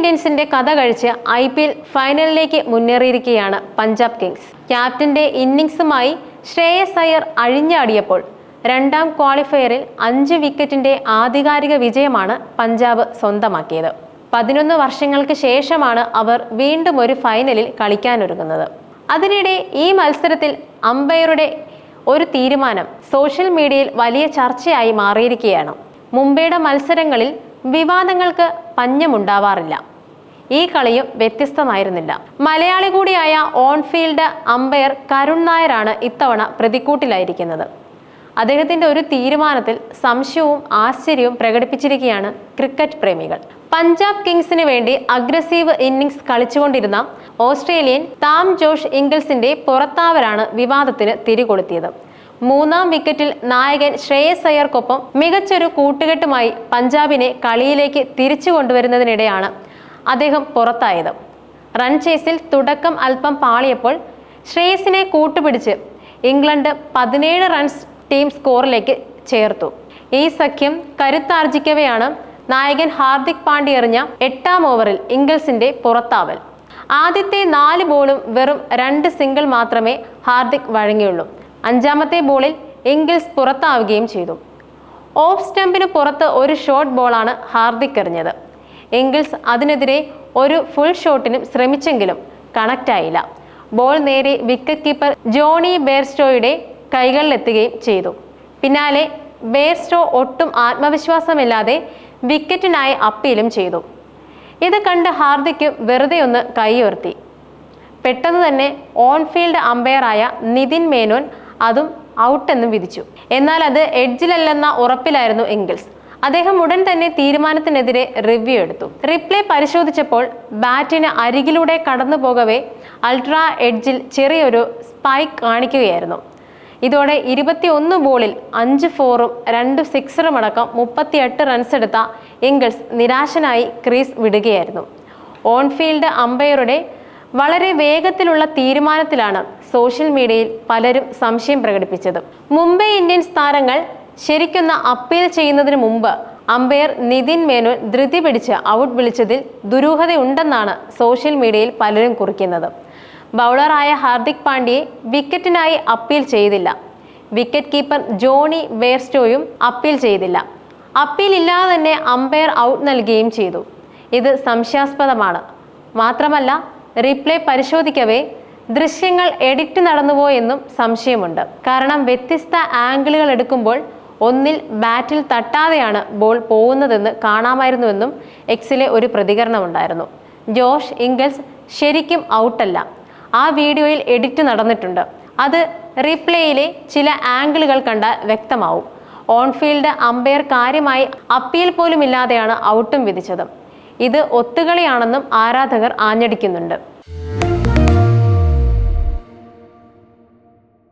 ഇന്ത്യൻസിന്റെ കഥ കഴിച്ച് IPL ഫൈനലിലേക്ക് മുന്നേറിയിരിക്കുകയാണ് പഞ്ചാബ് കിങ്സ്. ക്യാപ്റ്റന്റെ ഇന്നിംഗ്സുമായി ശ്രേയസ് അയ്യർ അഴിഞ്ഞാടിയപ്പോൾ രണ്ടാം ക്വാളിഫയറിൽ 5 വിക്കറ്റിന്റെ ആധികാരിക വിജയമാണ് പഞ്ചാബ് സ്വന്തമാക്കിയത്. 11 വർഷങ്ങൾക്ക് ശേഷമാണ് അവർ വീണ്ടും ഒരു ഫൈനലിൽ കളിക്കാനൊരുങ്ങുന്നത്. അതിനിടെ ഈ മത്സരത്തിൽ അമ്പയറുടെ ഒരു തീരുമാനം സോഷ്യൽ മീഡിയയിൽ വലിയ ചർച്ചയായി മാറിയിരിക്കുകയാണ്. മുംബൈയുടെ മത്സരങ്ങളിൽ വിവാദങ്ങൾക്ക് പഞ്ഞമുണ്ടാവാറില്ല. ഈ കളിയും വ്യത്യസ്തമായിരുന്നില്ല. മലയാളി കൂടിയായ ഓൺഫീൽഡ് അമ്പയർ കരുൺ നായരാണ് ഇത്തവണ പ്രതിക്കൂട്ടിലായിരിക്കുന്നത്. അദ്ദേഹത്തിന്റെ ഒരു തീരുമാനത്തിൽ സംശയവും ആശ്ചര്യവും പ്രകടിപ്പിച്ചിരിക്കുകയാണ് ക്രിക്കറ്റ് പ്രേമികൾ. പഞ്ചാബ് കിങ്സിന് വേണ്ടി അഗ്രസീവ് ഇന്നിംഗ്സ് കളിച്ചുകൊണ്ടിരുന്ന ഓസ്ട്രേലിയൻ താം ജോഷ് ഇംഗിൾസിന്റെ പുറത്താവലാണ് വിവാദത്തിന് തിരികൊളുത്തിയത്. 3-ാം വിക്കറ്റിൽ നായകൻ ശ്രേയസ് അയ്യർക്കൊപ്പം മികച്ചൊരു കൂട്ടുകെട്ടുമായി പഞ്ചാബിനെ കളിയിലേക്ക് തിരിച്ചു കൊണ്ടുവരുന്നതിനിടെയാണ് അദ്ദേഹം പുറത്തായത്. റൺ ചേസിൽ തുടക്കം അല്പം പാളിയപ്പോൾ ശ്രേയസിനെ കൂട്ടുപിടിച്ച് ഇംഗ്ലണ്ട് 17 റൺസ് ടീം സ്കോറിലേക്ക് ചേർത്തു. ഈ സഖ്യം കരുത്താർജിക്കവെയാണ് നായകൻ ഹാർദിക് പാണ്ഡ്യ എറിഞ്ഞ 8-ാം ഓവറിൽ ഇംഗിൾസിന്റെ പുറത്താവൽ. ആദ്യത്തെ 4 ബോളും വെറും 2 സിംഗിൾ മാത്രമേ ഹാർദിക് വഴങ്ങിയുള്ളൂ. 5-ാമത്തെ ബോളിൽ ഇംഗിൾസ് പുറത്താവുകയും ചെയ്തു. ഓഫ് സ്റ്റംപിന് പുറത്ത് ഒരു ഷോർട്ട് ബോളാണ് ഹാർദിക് എറിഞ്ഞത്. ഇംഗിൾസ് അതിനെതിരെ ഒരു ഫുൾ ഷോട്ടിനും ശ്രമിച്ചെങ്കിലും കണക്റ്റായില്ല. ബോൾ നേരെ വിക്കറ്റ് കീപ്പർ ജോണി ബെയർസ്റ്റോയുടെ കൈകളിലെത്തുകയും ചെയ്തു. പിന്നാലെ ബെയർസ്റ്റോ ഒട്ടും ആത്മവിശ്വാസമില്ലാതെ വിക്കറ്റിനായി അപ്പീലും ചെയ്തു. ഇത് കണ്ട് ഹാർദിക് വെറുതെ ഒന്ന് കൈയുയർത്തി. പെട്ടെന്ന് തന്നെ ഓൺഫീൽഡ് അമ്പയറായ നിതിൻ മേനോൻ അതും ഔട്ടെന്നും വിധിച്ചു. എന്നാൽ അത് എഡ്ജിലല്ലെന്ന ഉറപ്പിലായിരുന്നു ഇംഗിൾസ്. അദ്ദേഹം ഉടൻ തന്നെ തീരുമാനത്തിനെതിരെ റിവ്യൂ എടുത്തു. റിപ്ലേ പരിശോധിച്ചപ്പോൾ ബാറ്റിന് അരികിലൂടെ കടന്നു പോകവേ അൾട്രാ എഡ്ജിൽ ചെറിയൊരു സ്പൈക്ക് കാണിക്കുകയായിരുന്നു. ഇതോടെ 21 ബോളിൽ 5 4-ഉം 2 6-ഉം അടക്കം 38 റൺസ് എടുത്ത ഇംഗിൾസ് നിരാശനായി ക്രീസ് വിടുകയായിരുന്നു. ഓൺഫീൽഡ് അമ്പയറുടെ വളരെ വേഗത്തിലുള്ള തീരുമാനത്തിലാണ് സോഷ്യൽ മീഡിയയിൽ പലരും സംശയം പ്രകടിപ്പിച്ചത്. മുംബൈ ഇന്ത്യൻസ് താരങ്ങൾ ശരിക്കൊന്ന് അപ്പീൽ ചെയ്യുന്നതിന് മുമ്പ് അമ്പയർ നിതിൻ മേനോൻ ധൃതി പിടിച്ച് ഔട്ട് വിളിച്ചതിൽ ദുരൂഹതയുണ്ടെന്നാണ് സോഷ്യൽ മീഡിയയിൽ പലരും കുറിക്കുന്നത്. ബൗളറായ ഹാർദിക് പാണ്ഡ്യയെ വിക്കറ്റിനായി അപ്പീൽ ചെയ്തില്ല. വിക്കറ്റ് കീപ്പർ ജോണി ബെയർസ്റ്റോയും അപ്പീൽ ചെയ്തില്ല. അപ്പീൽ ഇല്ലാതെ തന്നെ അമ്പയർ ഔട്ട് നൽകുകയും ചെയ്തു. ഇത് സംശയാസ്പദമാണ്. മാത്രമല്ല, റീപ്ലേ പരിശോധിക്കവേ ദൃശ്യങ്ങൾ എഡിറ്റ് നടന്നുപോയെന്നും സംശയമുണ്ട്. കാരണം വ്യത്യസ്ത ആംഗിളുകൾ എടുക്കുമ്പോൾ ഒന്നിൽ ബാറ്റിൽ തട്ടാതെയാണ് ബോൾ പോകുന്നതെന്ന് കാണാമായിരുന്നുവെന്നും എക്സിലെ ഒരു പ്രതികരണമുണ്ടായിരുന്നു. ജോഷ് ഇംഗിൾസ് ശരിക്കും ഔട്ടല്ല. ആ വീഡിയോയിൽ എഡിറ്റ് നടന്നിട്ടുണ്ട്. അത് റീപ്ലേയിലെ ചില ആംഗിളുകൾ കണ്ടാൽ വ്യക്തമാവും. ഓൺഫീൽഡ് അമ്പയർ കാര്യമായി അപ്പീൽ പോലും ഇല്ലാതെയാണ് ഔട്ടും വിധിച്ചത്. ഇത് ഒത്തുകളിയാണെന്നും ആരാധകർ ആഞ്ഞടിക്കുന്നുണ്ട്.